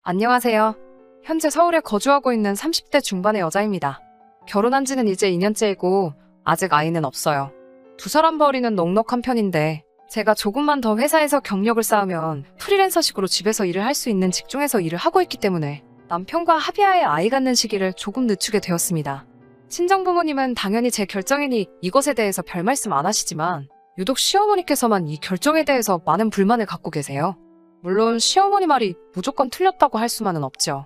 안녕하세요. 현재 서울에 거주하고 있는 30대 중반의 여자입니다. 결혼한 지는 이제 2년째이고 아직 아이는 없어요. 두 사람 벌이는 넉넉한 편인데 제가 조금만 더 회사에서 경력을 쌓으면 프리랜서식으로 집에서 일을 할 수 있는 직종에서 일을 하고 있기 때문에 남편과 합의하에 아이 갖는 시기를 조금 늦추게 되었습니다. 친정부모님은 당연히 제 결정이니 이것에 대해서 별 말씀 안 하시지만 유독 시어머니께서만 이 결정에 대해서 많은 불만을 갖고 계세요. 물론 시어머니 말이 무조건 틀렸다고 할 수만은 없죠.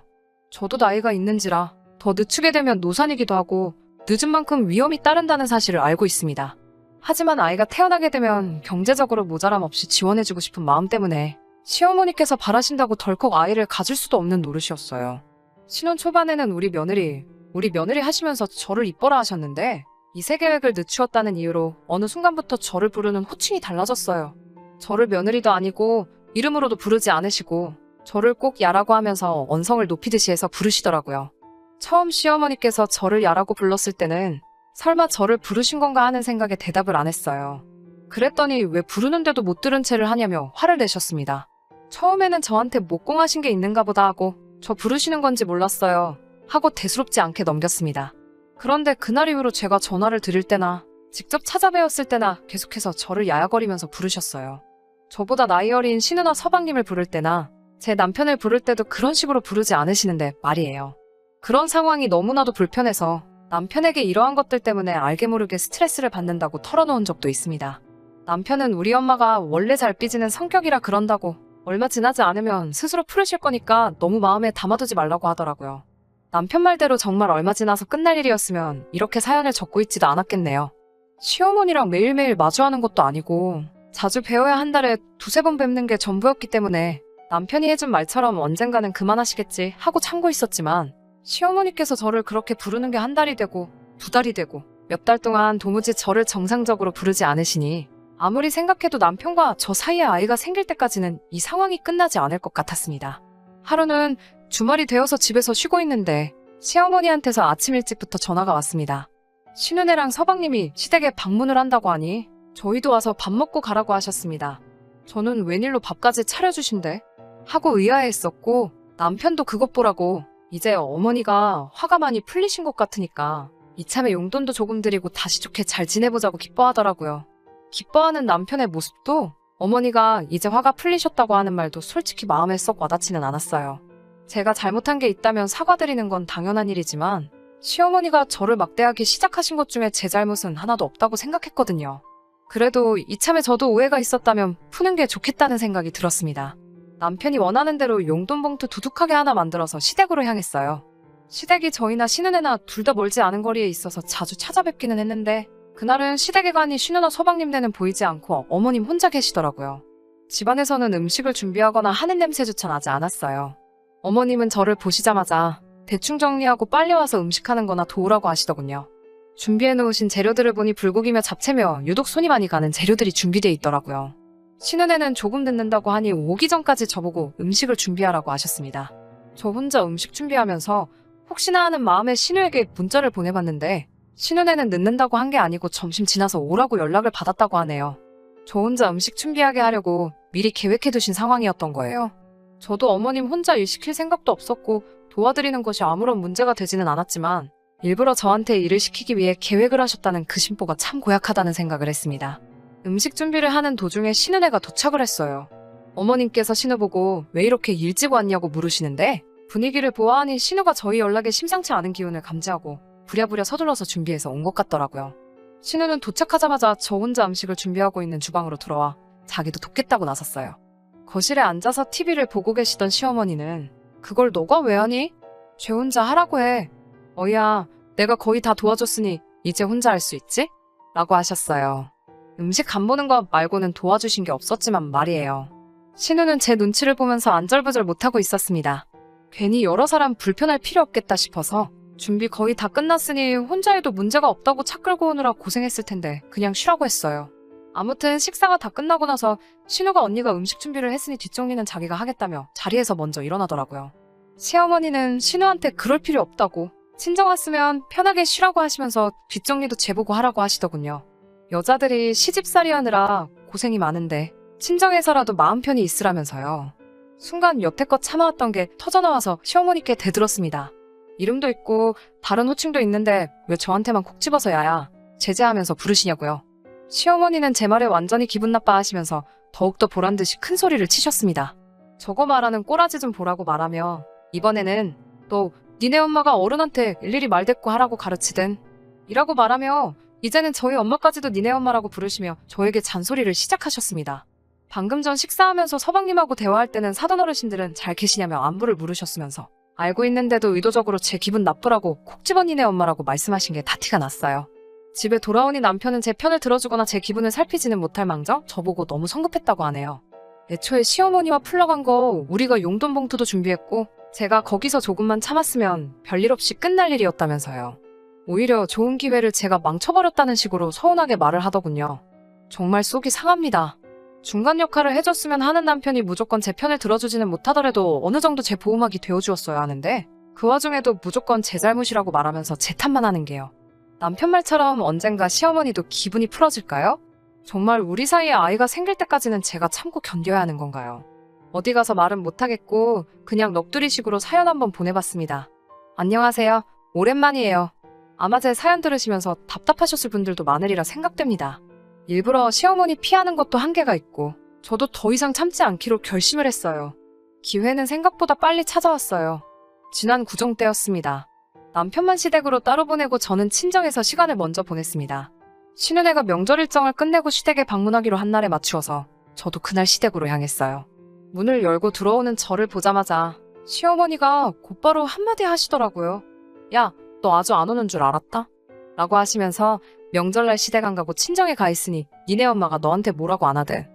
저도 나이가 있는지라 더 늦추게 되면 노산이기도 하고 늦은 만큼 위험이 따른다는 사실을 알고 있습니다. 하지만 아이가 태어나게 되면 경제적으로 모자람 없이 지원해주고 싶은 마음 때문에 시어머니께서 바라신다고 덜컥 아이를 가질 수도 없는 노릇이었어요. 신혼 초반에는 우리 며느리 하시면서 저를 이뻐라 하셨는데 이세 계획을 늦추었다는 이유로 어느 순간부터 저를 부르는 호칭이 달라졌어요. 저를 며느리도 아니고 이름으로도 부르지 않으시고 저를 꼭 야라고 하면서 언성을 높이듯이 해서 부르시더라고요. 처음 시어머니께서 저를 야라고 불렀을 때는 설마 저를 부르신 건가 하는 생각에 대답을 안 했어요. 그랬더니 왜 부르는데도 못 들은 채를 하냐며 화를 내셨습니다. 처음에는 저한테 목공하신 게 있는가 보다 하고 저 부르시는 건지 몰랐어요 하고 대수롭지 않게 넘겼습니다. 그런데 그날 이후로 제가 전화를 드릴 때나 직접 찾아뵈었을 때나 계속해서 저를 야야거리면서 부르셨어요. 저보다 나이 어린 신우나 서방님을 부를 때나 제 남편을 부를 때도 그런 식으로 부르지 않으시는데 말이에요. 그런 상황이 너무나도 불편해서 남편에게 이러한 것들 때문에 알게 모르게 스트레스를 받는다고 털어놓은 적도 있습니다. 남편은 우리 엄마가 원래 잘 삐지는 성격이라 그런다고 얼마 지나지 않으면 스스로 풀으실 거니까 너무 마음에 담아두지 말라고 하더라고요. 남편 말대로 정말 얼마 지나서 끝날 일이었으면 이렇게 사연을 적고 있지도 않았겠네요. 시어머니랑 매일매일 마주하는 것도 아니고 자주 뵈어야 한 달에 두세 번 뵙는 게 전부였기 때문에 남편이 해준 말처럼 언젠가는 그만하시겠지 하고 참고 있었지만 시어머니께서 저를 그렇게 부르는 게 한 달이 되고 두 달이 되고 몇 달 동안 도무지 저를 정상적으로 부르지 않으시니 아무리 생각해도 남편과 저 사이에 아이가 생길 때까지는 이 상황이 끝나지 않을 것 같았습니다. 하루는 주말이 되어서 집에서 쉬고 있는데 시어머니한테서 아침 일찍부터 전화가 왔습니다. 신우네랑 서방님이 시댁에 방문을 한다고 하니 저희도 와서 밥 먹고 가라고 하셨습니다. 저는 웬일로 밥까지 차려주신대? 하고 의아해했었고 남편도 그것 보라고 이제 어머니가 화가 많이 풀리신 것 같으니까 이참에 용돈도 조금 드리고 다시 좋게 잘 지내보자고 기뻐하더라고요. 기뻐하는 남편의 모습도 어머니가 이제 화가 풀리셨다고 하는 말도 솔직히 마음에 썩 와닿지는 않았어요. 제가 잘못한 게 있다면 사과드리는 건 당연한 일이지만 시어머니가 저를 막대하기 시작하신 것 중에 제 잘못은 하나도 없다고 생각했거든요. 그래도 이참에 저도 오해가 있었다면 푸는 게 좋겠다는 생각이 들었습니다. 남편이 원하는 대로 용돈 봉투 두둑하게 하나 만들어서 시댁으로 향했어요. 시댁이 저희나 신은혜나 둘 다 멀지 않은 거리에 있어서 자주 찾아뵙기는 했는데 그날은 시댁에 가니 신우나 서방님네는 보이지 않고 어머님 혼자 계시더라고요. 집안에서는 음식을 준비하거나 하는 냄새조차 나지 않았어요. 어머님은 저를 보시자마자 대충 정리하고 빨리 와서 음식하는 거나 도우라고 하시더군요. 준비해놓으신 재료들을 보니 불고기며 잡채며 유독 손이 많이 가는 재료들이 준비되어 있더라고요. 신은혜는 조금 늦는다고 하니 오기 전까지 저보고 음식을 준비하라고 하셨습니다. 저 혼자 음식 준비하면서 혹시나 하는 마음에 신우에게 문자를 보내봤는데 신은혜는 늦는다고 한 게 아니고 점심 지나서 오라고 연락을 받았다고 하네요. 저 혼자 음식 준비하게 하려고 미리 계획해두신 상황이었던 거예요. 저도 어머님 혼자 일 시킬 생각도 없었고 도와드리는 것이 아무런 문제가 되지는 않았지만 일부러 저한테 일을 시키기 위해 계획을 하셨다는 그 심보가 참 고약하다는 생각을 했습니다. 음식 준비를 하는 도중에 신은혜가 도착을 했어요. 어머님께서 신우 보고 왜 이렇게 일찍 왔냐고 물으시는데 분위기를 보아하니 신우가 저희 연락에 심상치 않은 기운을 감지하고 부랴부랴 서둘러서 준비해서 온 것 같더라고요. 신우는 도착하자마자 저 혼자 음식을 준비하고 있는 주방으로 들어와 자기도 돕겠다고 나섰어요. 거실에 앉아서 TV를 보고 계시던 시어머니는 그걸 너가 왜 하니? 쟤 혼자 하라고 해. 어이야, 내가 거의 다 도와줬으니 이제 혼자 할 수 있지? 라고 하셨어요. 음식 간 보는 것 말고는 도와주신 게 없었지만 말이에요. 신우는 제 눈치를 보면서 안절부절 못하고 있었습니다. 괜히 여러 사람 불편할 필요 없겠다 싶어서 준비 거의 다 끝났으니 혼자 해도 문제가 없다고 차 끌고 오느라 고생했을 텐데 그냥 쉬라고 했어요. 아무튼 식사가 다 끝나고 나서 신우가 언니가 음식 준비를 했으니 뒷정리는 자기가 하겠다며 자리에서 먼저 일어나더라고요. 시어머니는 신우한테 그럴 필요 없다고 친정 왔으면 편하게 쉬라고 하시면서 뒷정리도 재보고 하라고 하시더군요. 여자들이 시집살이 하느라 고생이 많은데 친정에서라도 마음 편히 있으라면서요. 순간 여태껏 참아왔던 게 터져나와서 시어머니께 대들었습니다. 이름도 있고 다른 호칭도 있는데 왜 저한테만 콕 집어서 야야, 제재하면서 부르시냐고요. 시어머니는 제 말에 완전히 기분 나빠하시면서 더욱더 보란듯이 큰 소리를 치셨습니다. 저거 말하는 꼬라지 좀 보라고 말하며 이번에는 또 니네 엄마가 어른한테 일일이 말대꾸 하라고 가르치든 이라고 말하며 이제는 저희 엄마까지도 니네 엄마라고 부르시며 저에게 잔소리를 시작하셨습니다. 방금 전 식사하면서 서방님하고 대화할 때는 사돈 어르신들은 잘 계시냐며 안부를 물으셨으면서 알고 있는데도 의도적으로 제 기분 나쁘라고 콕 집어 니네 엄마라고 말씀하신 게 다 티가 났어요. 집에 돌아오니 남편은 제 편을 들어주거나 제 기분을 살피지는 못할 망정 저보고 너무 성급했다고 하네요. 애초에 시어머니와 풀러간 거 우리가 용돈 봉투도 준비했고 제가 거기서 조금만 참았으면 별일 없이 끝날 일이었다면서요. 오히려 좋은 기회를 제가 망쳐버렸다는 식으로 서운하게 말을 하더군요. 정말 속이 상합니다. 중간 역할을 해줬으면 하는 남편이 무조건 제 편을 들어주지는 못하더라도 어느 정도 제 보호막이 되어주었어야 하는데 그 와중에도 무조건 제 잘못이라고 말하면서 제 탓만 하는 게요. 남편 말처럼 언젠가 시어머니도 기분이 풀어질까요? 정말 우리 사이에 아이가 생길 때까지는 제가 참고 견뎌야 하는 건가요? 어디 가서 말은 못하겠고 그냥 넋두리식으로 사연 한번 보내봤습니다. 안녕하세요. 오랜만이에요. 아마 제 사연 들으시면서 답답하셨을 분들도 많으리라 생각됩니다. 일부러 시어머니 피하는 것도 한계가 있고 저도 더 이상 참지 않기로 결심을 했어요. 기회는 생각보다 빨리 찾아왔어요. 지난 구정 때였습니다. 남편만 시댁으로 따로 보내고 저는 친정에서 시간을 먼저 보냈습니다. 쉬는 애가 명절 일정을 끝내고 시댁에 방문하기로 한 날에 맞추어서 저도 그날 시댁으로 향했어요. 문을 열고 들어오는 저를 보자마자 시어머니가 곧바로 한마디 하시더라고요. 야, 너 아주 안 오는 줄 알았다? 라고 하시면서 명절날 시댁 안 가고 친정에 가 있으니 니네 엄마가 너한테 뭐라고 안 하든.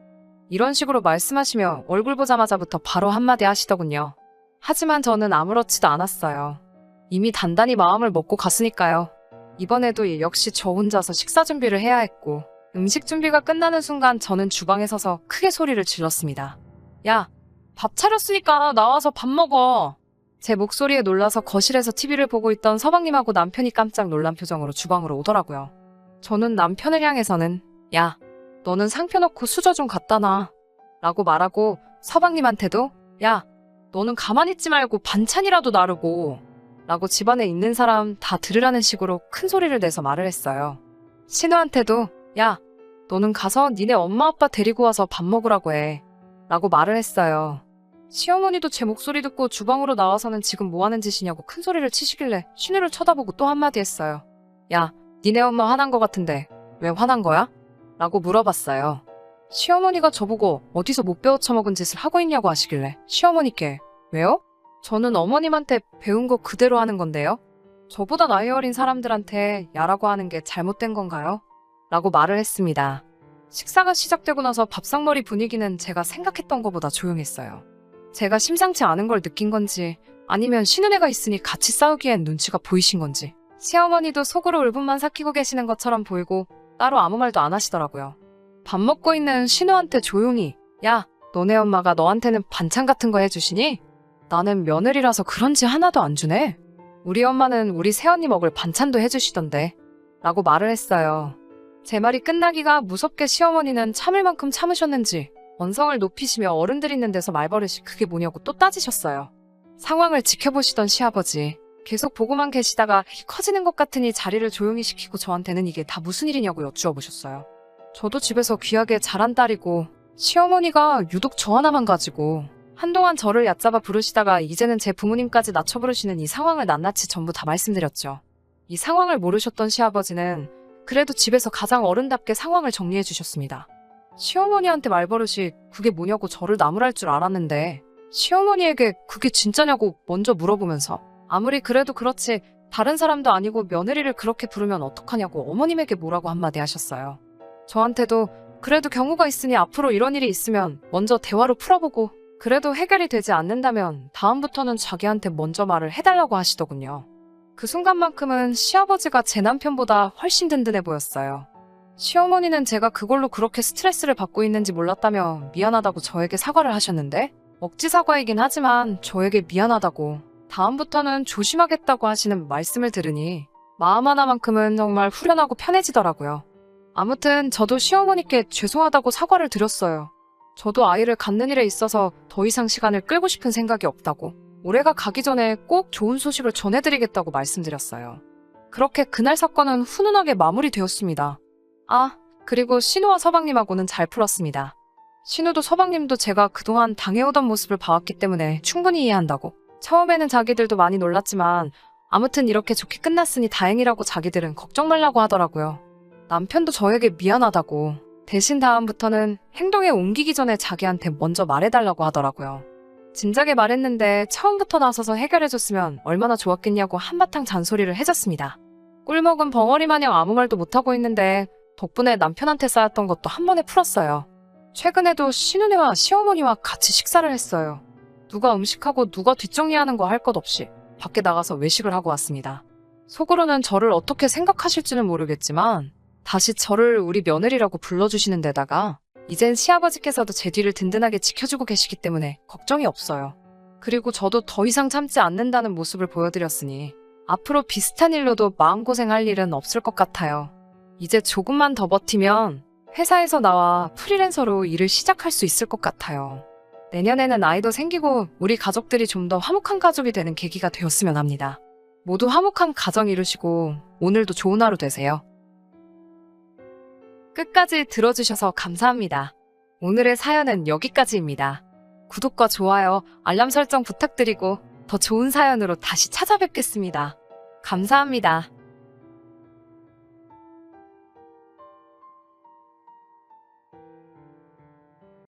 이런 식으로 말씀하시며 얼굴 보자마자부터 바로 한마디 하시더군요. 하지만 저는 아무렇지도 않았어요. 이미 단단히 마음을 먹고 갔으니까요. 이번에도 역시 저 혼자서 식사 준비를 해야 했고 음식 준비가 끝나는 순간 저는 주방에 서서 크게 소리를 질렀습니다. 야, 밥 차렸으니까 나와서 밥 먹어. 제 목소리에 놀라서 거실에서 TV를 보고 있던 서방님하고 남편이 깜짝 놀란 표정으로 주방으로 오더라고요. 저는 남편을 향해서는 야, 너는 상표 넣고 수저 좀 갖다 놔 라고 말하고 서방님한테도 야, 너는 가만히 있지 말고 반찬이라도 나르고 라고 집안에 있는 사람 다 들으라는 식으로 큰 소리를 내서 말을 했어요. 신우한테도 야, 너는 가서 니네 엄마 아빠 데리고 와서 밥 먹으라고 해 라고 말을 했어요. 시어머니도 제 목소리 듣고 주방으로 나와서는 지금 뭐 하는 짓이냐고 큰 소리를 치시길래 신우를 쳐다보고 또 한마디 했어요. 야, 니네 엄마 화난 거 같은데 왜 화난 거야? 라고 물어봤어요. 시어머니가 저보고 어디서 못 배워 처먹은 짓을 하고 있냐고 하시길래 시어머니께 왜요? 저는 어머님한테 배운 거 그대로 하는 건데요. 저보다 나이 어린 사람들한테 야라고 하는 게 잘못된 건가요? 라고 말을 했습니다. 식사가 시작되고 나서 밥상머리 분위기는 제가 생각했던 것보다 조용했어요. 제가 심상치 않은 걸 느낀 건지 아니면 쉬는 애가 있으니 같이 싸우기엔 눈치가 보이신 건지 시어머니도 속으로 울분만 삭히고 계시는 것처럼 보이고 따로 아무 말도 안 하시더라고요. 밥 먹고 있는 신우한테 조용히 야, 너네 엄마가 너한테는 반찬 같은 거 해주시니? 나는 며느리라서 그런지 하나도 안 주네. 우리 엄마는 우리 새언니 먹을 반찬도 해주시던데 라고 말을 했어요. 제 말이 끝나기가 무섭게 시어머니는 참을 만큼 참으셨는지 언성을 높이시며 어른들 있는 데서 말버릇이 그게 뭐냐고 또 따지셨어요. 상황을 지켜보시던 시아버지 계속 보고만 계시다가 커지는 것 같으니 자리를 조용히 시키고 저한테는 이게 다 무슨 일이냐고 여쭈어 보셨어요. 저도 집에서 귀하게 자란 딸이고 시어머니가 유독 저 하나만 가지고 한동안 저를 얕잡아 부르시다가 이제는 제 부모님까지 낮춰 부르시는 이 상황을 낱낱이 전부 다 말씀드렸죠. 이 상황을 모르셨던 시아버지는 그래도 집에서 가장 어른답게 상황을 정리해 주셨습니다. 시어머니한테 말버릇이 그게 뭐냐고 저를 나무랄 줄 알았는데 시어머니에게 그게 진짜냐고 먼저 물어보면서 아무리 그래도 그렇지 다른 사람도 아니고 며느리를 그렇게 부르면 어떡하냐고 어머님에게 뭐라고 한마디 하셨어요. 저한테도 그래도 경우가 있으니 앞으로 이런 일이 있으면 먼저 대화로 풀어보고 그래도 해결이 되지 않는다면 다음부터는 자기한테 먼저 말을 해달라고 하시더군요. 그 순간만큼은 시아버지가 제 남편보다 훨씬 든든해 보였어요. 시어머니는 제가 그걸로 그렇게 스트레스를 받고 있는지 몰랐다며 미안하다고 저에게 사과를 하셨는데 억지 사과이긴 하지만 저에게 미안하다고 다음부터는 조심하겠다고 하시는 말씀을 들으니 마음 하나만큼은 정말 후련하고 편해지더라고요. 아무튼 저도 시어머니께 죄송하다고 사과를 드렸어요. 저도 아이를 갖는 일에 있어서 더 이상 시간을 끌고 싶은 생각이 없다고, 올해가 가기 전에 꼭 좋은 소식을 전해드리겠다고 말씀드렸어요. 그렇게 그날 사건은 훈훈하게 마무리되었습니다. 아, 그리고 신우와 서방님하고는 잘 풀었습니다. 신우도 서방님도 제가 그동안 당해오던 모습을 봐왔기 때문에 충분히 이해한다고. 처음에는 자기들도 많이 놀랐지만 아무튼 이렇게 좋게 끝났으니 다행이라고 자기들은 걱정 말라고 하더라고요. 남편도 저에게 미안하다고, 대신 다음부터는 행동에 옮기기 전에 자기한테 먼저 말해달라고 하더라고요. 진작에 말했는데 처음부터 나서서 해결해줬으면 얼마나 좋았겠냐고 한바탕 잔소리를 해줬습니다. 꿀먹은 벙어리 마냥 아무 말도 못하고 있는데 덕분에 남편한테 쌓였던 것도 한 번에 풀었어요. 최근에도 신우네와 시어머니와 같이 식사를 했어요. 누가 음식하고 누가 뒷정리하는 거 할 것 없이 밖에 나가서 외식을 하고 왔습니다. 속으로는 저를 어떻게 생각하실지는 모르겠지만 다시 저를 우리 며느리라고 불러주시는 데다가 이젠 시아버지께서도 제 뒤를 든든하게 지켜주고 계시기 때문에 걱정이 없어요. 그리고 저도 더 이상 참지 않는다는 모습을 보여드렸으니 앞으로 비슷한 일로도 마음고생할 일은 없을 것 같아요. 이제 조금만 더 버티면 회사에서 나와 프리랜서로 일을 시작할 수 있을 것 같아요. 내년에는 아이도 생기고 우리 가족들이 좀 더 화목한 가족이 되는 계기가 되었으면 합니다. 모두 화목한 가정 이루시고 오늘도 좋은 하루 되세요. 끝까지 들어주셔서 감사합니다. 오늘의 사연은 여기까지입니다. 구독과 좋아요, 알람 설정 부탁드리고 더 좋은 사연으로 다시 찾아뵙겠습니다. 감사합니다.